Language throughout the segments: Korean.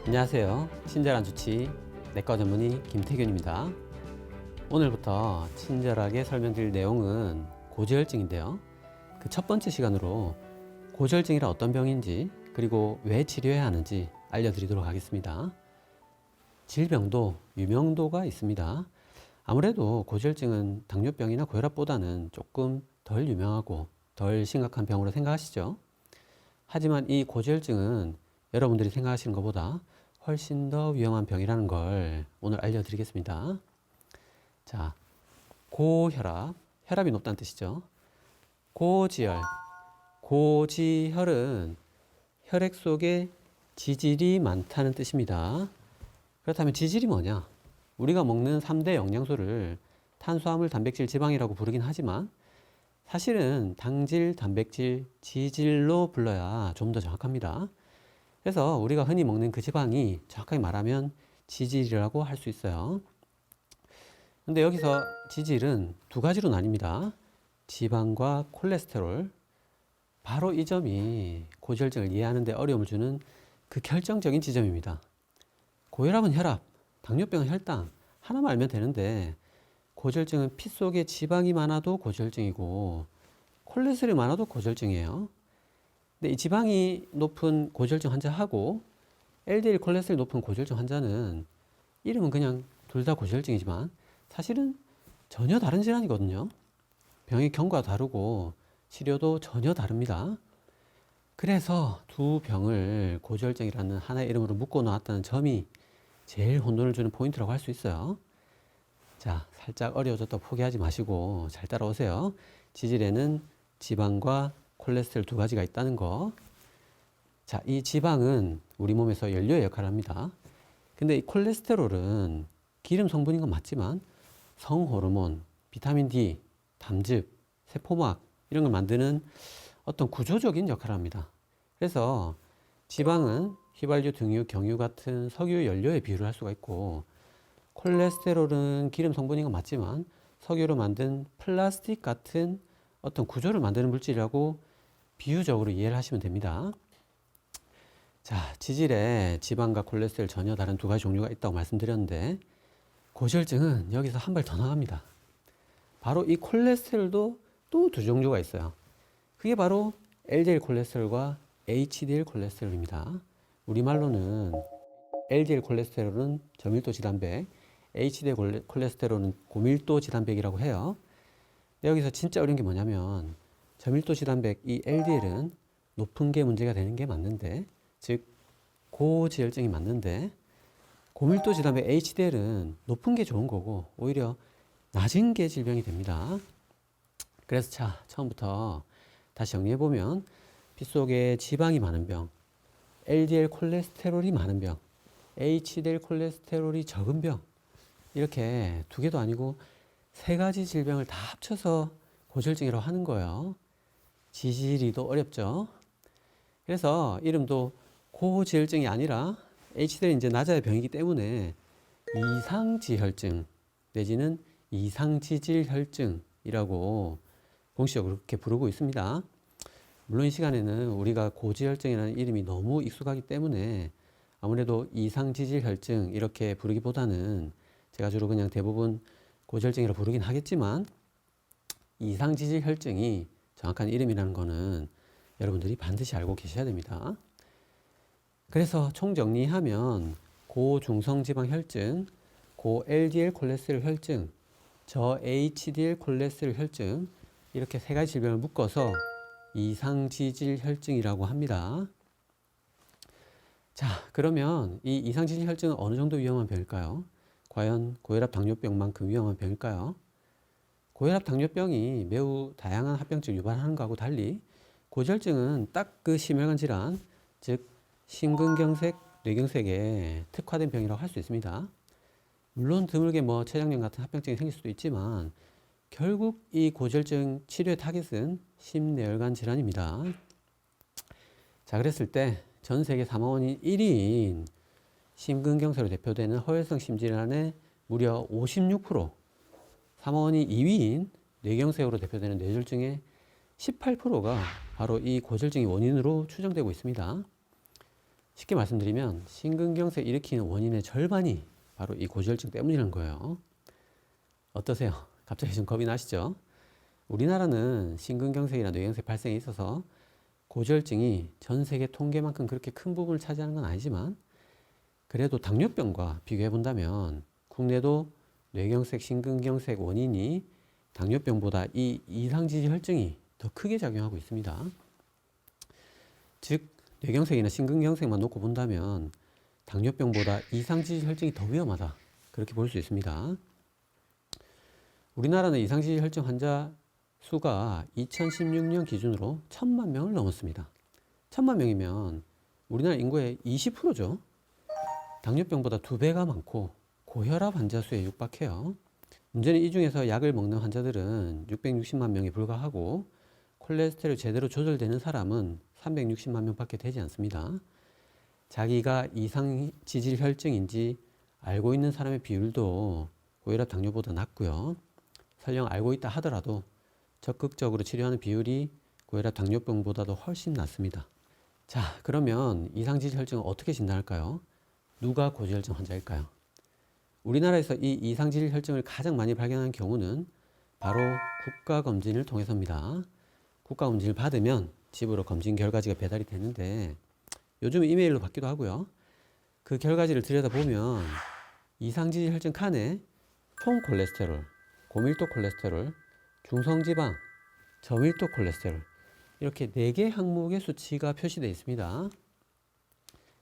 안녕하세요. 친절한 주치 내과 전문의 김태균입니다. 오늘부터 친절하게 설명드릴 내용은 고지혈증인데요. 그 첫 번째 시간으로 고지혈증이란 어떤 병인지 그리고 왜 치료해야 하는지 알려드리도록 하겠습니다. 질병도 유명도가 있습니다. 아무래도 고지혈증은 당뇨병이나 고혈압보다는 조금 덜 유명하고 덜 심각한 병으로 생각하시죠. 하지만 이 고지혈증은 여러분들이 생각하시는 것보다 훨씬 더 위험한 병이라는 걸 오늘 알려드리겠습니다. 자, 고혈압, 혈압이 높다는 뜻이죠. 고지혈, 고지혈은 혈액 속에 지질이 많다는 뜻입니다. 그렇다면 지질이 뭐냐? 우리가 먹는 3대 영양소를 탄수화물, 단백질, 지방이라고 부르긴 하지만 사실은 당질, 단백질, 지질로 불러야 좀 더 정확합니다. 그래서 우리가 흔히 먹는 그 지방이 정확하게 말하면 지질이라고 할 수 있어요. 근데 여기서 지질은 두 가지로 나뉩니다. 지방과 콜레스테롤. 바로 이 점이 고지혈증을 이해하는 데 어려움을 주는 그 결정적인 지점입니다. 고혈압은 혈압, 당뇨병은 혈당 하나만 알면 되는데 고지혈증은 피 속에 지방이 많아도 고지혈증이고 콜레스테롤이 많아도 고지혈증이에요. 근데 이 지방이 높은 고지혈증 환자하고 LDL 콜레스테롤이 높은 고지혈증 환자는 이름은 그냥 둘 다 고지혈증이지만 사실은 전혀 다른 질환이거든요. 병의 경과가 다르고 치료도 전혀 다릅니다. 그래서 두 병을 고지혈증이라는 하나의 이름으로 묶어 놓았다는 점이 제일 혼돈을 주는 포인트라고 할 수 있어요. 자, 살짝 어려워졌다고 포기하지 마시고 잘 따라오세요. 지질에는 지방과 콜레스테롤 두 가지가 있다는 거. 자, 이 지방은 우리 몸에서 연료의 역할을 합니다. 근데 이 콜레스테롤은 기름 성분인 건 맞지만 성호르몬, 비타민 D, 담즙, 세포막 이런 걸 만드는 어떤 구조적인 역할을 합니다. 그래서 지방은 휘발유, 등유, 경유 같은 석유 연료에 비유를 할 수가 있고 콜레스테롤은 기름 성분인 건 맞지만 석유로 만든 플라스틱 같은 어떤 구조를 만드는 물질이라고 비유적으로 이해를 하시면 됩니다. 자, 지질에 지방과 콜레스테롤 전혀 다른 두 가지 종류가 있다고 말씀드렸는데 고지혈증은 여기서 한 발 더 나갑니다. 바로 이 콜레스테롤도 또 두 종류가 있어요. 그게 바로 LDL 콜레스테롤과 HDL 콜레스테롤입니다. 우리말로는 LDL 콜레스테롤은 저밀도 지단백, HDL 콜레스테롤은 고밀도 지단백이라고 해요. 여기서 진짜 어려운 게 뭐냐면 저밀도 지단백 이 LDL은 높은 게 문제가 되는 게 맞는데, 즉 고지혈증이 맞는데 고밀도 지단백 HDL은 높은 게 좋은 거고 오히려 낮은 게 질병이 됩니다. 그래서 자, 처음부터 다시 정리해 보면 피 속에 지방이 많은 병, LDL 콜레스테롤이 많은 병, HDL 콜레스테롤이 적은 병, 이렇게 두 개도 아니고 세 가지 질병을 다 합쳐서 고지혈증이라고 하는 거예요. 지질이도 어렵죠. 그래서 이름도 고지혈증이 아니라 HDL이 이제 낮아야 병이기 때문에 이상지혈증 내지는 이상지질혈증이라고 공식적으로 그렇게 부르고 있습니다. 물론 이 시간에는 우리가 고지혈증이라는 이름이 너무 익숙하기 때문에 아무래도 이상지질혈증 이렇게 부르기보다는 제가 주로 그냥 대부분 고지혈증이라고 부르긴 하겠지만 이상지질혈증이 정확한 이름이라는 거는 여러분들이 반드시 알고 계셔야 됩니다. 그래서 총정리하면 고중성지방혈증, 고 LDL 콜레스테롤 혈증, 저 HDL 콜레스테롤 혈증 이렇게 세 가지 질병을 묶어서 이상지질혈증이라고 합니다. 자, 그러면 이 이상지질혈증은 어느 정도 위험한 병일까요? 과연 고혈압, 당뇨병만큼 위험한 병일까요? 고혈압, 당뇨병이 매우 다양한 합병증을 유발하는 것하고 달리 고지혈증은 딱 그 심혈관 질환, 즉 심근경색, 뇌경색에 특화된 병이라고 할 수 있습니다. 물론 드물게 뭐 췌장염 같은 합병증이 생길 수도 있지만 결국 이 고지혈증 치료의 타겟은 심뇌혈관 질환입니다. 자, 그랬을 때 전 세계 사망원인 1위인 심근경색으로 대표되는 허혈성 심질환의 무려 56%, 사망원인 2위인 뇌경색으로 대표되는 뇌졸중의 18%가 바로 이 고지혈증이 원인으로 추정되고 있습니다. 쉽게 말씀드리면 심근경색 일으키는 원인의 절반이 바로 이 고지혈증 때문이라는 거예요. 어떠세요? 갑자기 좀 겁이 나시죠? 우리나라는 심근경색이나 뇌경색 발생에 있어서 고지혈증이 전 세계 통계만큼 그렇게 큰 부분을 차지하는 건 아니지만 그래도 당뇨병과 비교해 본다면 국내도 뇌경색, 심근경색 원인이 당뇨병보다 이 이상지질혈증이 더 크게 작용하고 있습니다. 즉 뇌경색이나 심근경색만 놓고 본다면 당뇨병보다 이상지질혈증이 더 위험하다, 그렇게 볼 수 있습니다. 우리나라는 이상지질혈증 환자 수가 2016년 기준으로 1000만 명을 넘었습니다. 1000만 명이면 우리나라 인구의 20%죠. 당뇨병보다 2배가 많고 고혈압 환자 수에 육박해요. 문제는 이 중에서 약을 먹는 환자들은 660만 명에 불과하고 콜레스테롤 제대로 조절되는 사람은 360만 명밖에 되지 않습니다. 자기가 이상지질혈증인지 알고 있는 사람의 비율도 고혈압 당뇨보다 낮고요. 설령 알고 있다 하더라도 적극적으로 치료하는 비율이 고혈압 당뇨병보다도 훨씬 낮습니다. 자, 그러면 이상지질혈증을 어떻게 진단할까요? 누가 고지혈증 환자일까요? 우리나라에서 이 이상지질혈증을 가장 많이 발견하는 경우는 바로 국가검진을 통해서입니다. 국가검진을 받으면 집으로 검진 결과지가 배달이 되는데 요즘 이메일로 받기도 하고요. 그 결과지를 들여다보면 이상지질혈증 칸에 총 콜레스테롤, 고밀도 콜레스테롤, 중성지방, 저밀도 콜레스테롤 이렇게 4개 항목의 수치가 표시되어 있습니다.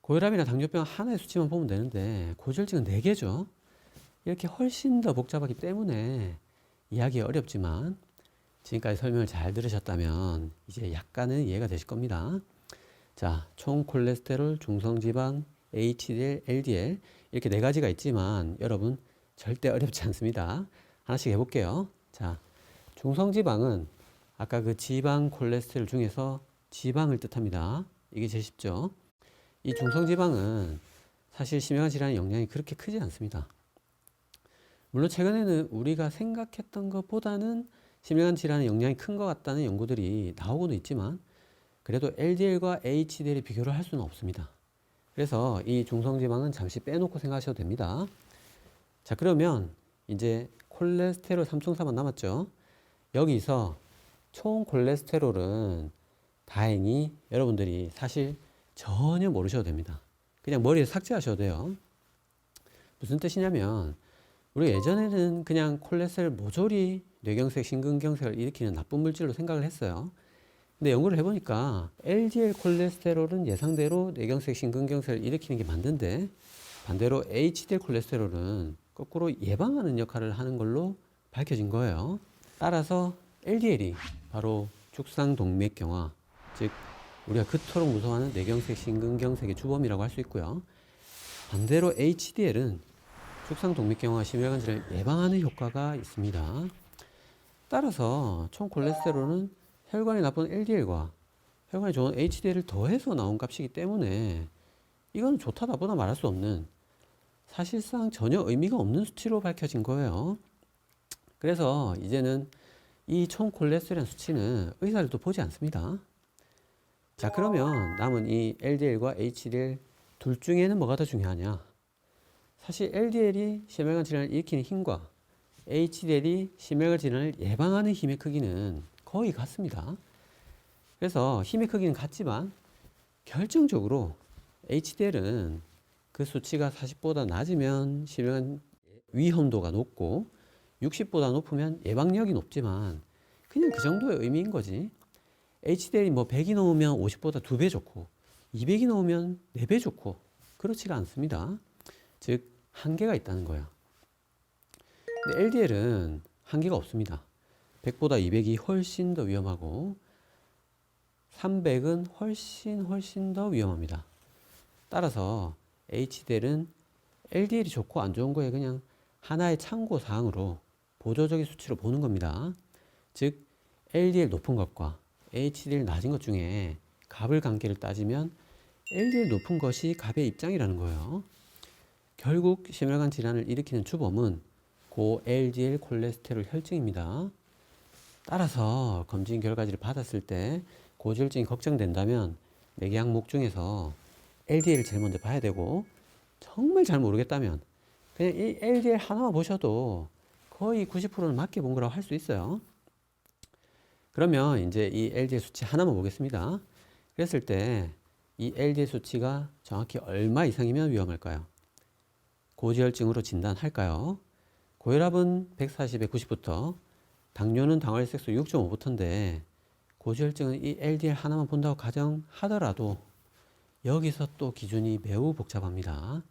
고혈압이나 당뇨병 하나의 수치만 보면 되는데 고지혈증은 4개죠. 이렇게 훨씬 더 복잡하기 때문에 이해하기 어렵지만 지금까지 설명을 잘 들으셨다면 이제 약간은 이해가 되실 겁니다. 자, 총 콜레스테롤, 중성지방, HDL, LDL 이렇게 4가지가 있지만 여러분 절대 어렵지 않습니다. 하나씩 해볼게요. 자, 중성지방은 아까 그 지방 콜레스테롤 중에서 지방을 뜻합니다. 이게 제일 쉽죠. 이 중성지방은 사실 심혈관 질환의 영향이 그렇게 크지 않습니다. 물론 최근에는 우리가 생각했던 것보다는 심혈관 질환의 영향이 큰 것 같다는 연구들이 나오고는 있지만 그래도 LDL과 HDL의 비교를 할 수는 없습니다. 그래서 이 중성지방은 잠시 빼놓고 생각하셔도 됩니다. 자, 그러면 이제 콜레스테롤 삼총사만 남았죠. 여기서 총 콜레스테롤은 다행히 여러분들이 사실 전혀 모르셔도 됩니다. 그냥 머리에 삭제하셔도 돼요. 무슨 뜻이냐면 우리 예전에는 그냥 콜레스테롤 모조리 뇌경색, 심근경색을 일으키는 나쁜 물질로 생각을 했어요. 근데 연구를 해보니까 LDL 콜레스테롤은 예상대로 뇌경색, 심근경색을 일으키는 게 맞는데 반대로 HDL 콜레스테롤은 거꾸로 예방하는 역할을 하는 걸로 밝혀진 거예요. 따라서 LDL이 바로 죽상동맥경화, 즉 우리가 그토록 무서워하는 뇌경색, 심근경색의 주범이라고 할 수 있고요. 반대로 HDL은 죽상동맥경화, 심혈관 질환을 예방하는 효과가 있습니다. 따라서 총 콜레스테롤은 혈관에 나쁜 LDL과 혈관에 좋은 HDL을 더해서 나온 값이기 때문에 이건 좋다 나쁘다 말할 수 없는, 사실상 전혀 의미가 없는 수치로 밝혀진 거예요. 그래서 이제는 이 총 콜레스테롤 수치는 의사들도 보지 않습니다. 자, 그러면 남은 이 LDL과 HDL 둘 중에는 뭐가 더 중요하냐? 사실 LDL이 심혈관 질환을 일으키는 힘과 HDL이 심혈관 질환을 예방하는 힘의 크기는 거의 같습니다. 그래서 힘의 크기는 같지만 결정적으로 HDL은 그 수치가 40보다 낮으면 심혈관 위험도가 높고 60보다 높으면 예방력이 높지만 그냥 그 정도의 의미인 거지. HDL이 뭐 100이 넘으면 50보다 2배 좋고 200이 넘으면 4배 좋고 그렇지가 않습니다. 즉 한계가 있다는 거야. 근데 LDL은 한계가 없습니다. 100보다 200이 훨씬 더 위험하고 300은 훨씬 더 위험합니다. 따라서 HDL은 LDL이 좋고 안 좋은 거에 그냥 하나의 참고 사항으로 보조적인 수치로 보는 겁니다. 즉 LDL 높은 것과 HDL 낮은 것 중에 값을 관계를 따지면 LDL 높은 것이 값의 입장이라는 거예요. 결국 심혈관 질환을 일으키는 주범은 고 LDL 콜레스테롤 혈증입니다. 따라서 검진 결과지를 받았을 때 고지혈증이 걱정된다면 4개 항목 중에서 LDL을 제일 먼저 봐야 되고, 정말 잘 모르겠다면 그냥 이 LDL 하나만 보셔도 거의 90%는 맞게 본 거라고 할 수 있어요. 그러면 이제 이 LDL 수치 하나만 보겠습니다. 그랬을 때 이 LDL 수치가 정확히 얼마 이상이면 위험할까요? 고지혈증으로 진단할까요? 고혈압은 140에 90부터, 당뇨는 당화혈색소 6.5부터인데 고지혈증은 이 LDL 하나만 본다고 가정하더라도 여기서 또 기준이 매우 복잡합니다.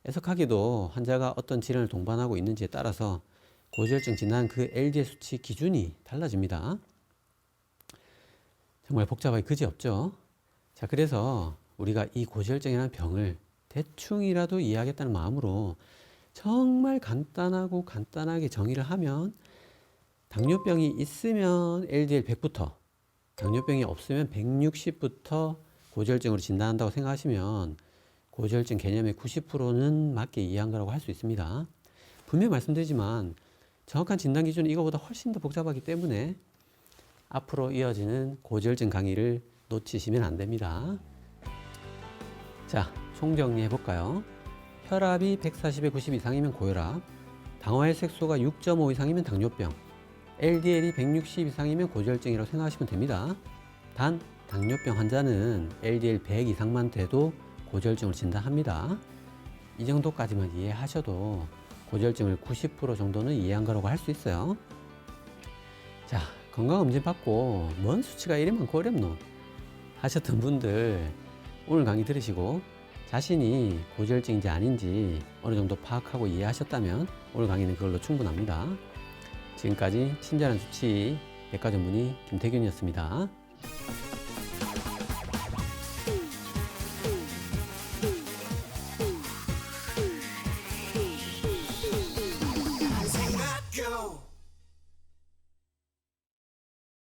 애석하게도 환자가 어떤 질환을 동반하고 있는지에 따라서 고지혈증 진단 그 LDL 수치 기준이 달라집니다. 정말 복잡하기 그지없죠. 자, 그래서 우리가 이 고지혈증이라는 병을 대충이라도 이해하겠다는 마음으로 정말 간단하게 정의를 하면, 당뇨병이 있으면 LDL 100부터, 당뇨병이 없으면 160부터 고지혈증으로 진단한다고 생각하시면 고지혈증 개념의 90%는 맞게 이해한 거라고 할 수 있습니다. 분명히 말씀드리지만 정확한 진단 기준은 이거보다 훨씬 더 복잡하기 때문에 앞으로 이어지는 고지혈증 강의를 놓치시면 안 됩니다. 자, 총정리해 볼까요? 혈압이 140에 90 이상이면 고혈압, 당화혈색소가 6.5 이상이면 당뇨병, LDL이 160 이상이면 고지혈증이라고 생각하시면 됩니다. 단, 당뇨병 환자는 LDL 100 이상만 돼도 고지혈증을 진단합니다. 이 정도까지만 이해하셔도 고지혈증을 90% 정도는 이해한 거라고 할 수 있어요. 자, 건강검진 받고 뭔 수치가 이리 많고 어렵노 하셨던 분들, 오늘 강의 들으시고 자신이 고지혈증인지 아닌지 어느 정도 파악하고 이해하셨다면 오늘 강의는 그걸로 충분합니다. 지금까지 친절한 수치 백과전문의 김태균이었습니다. Go!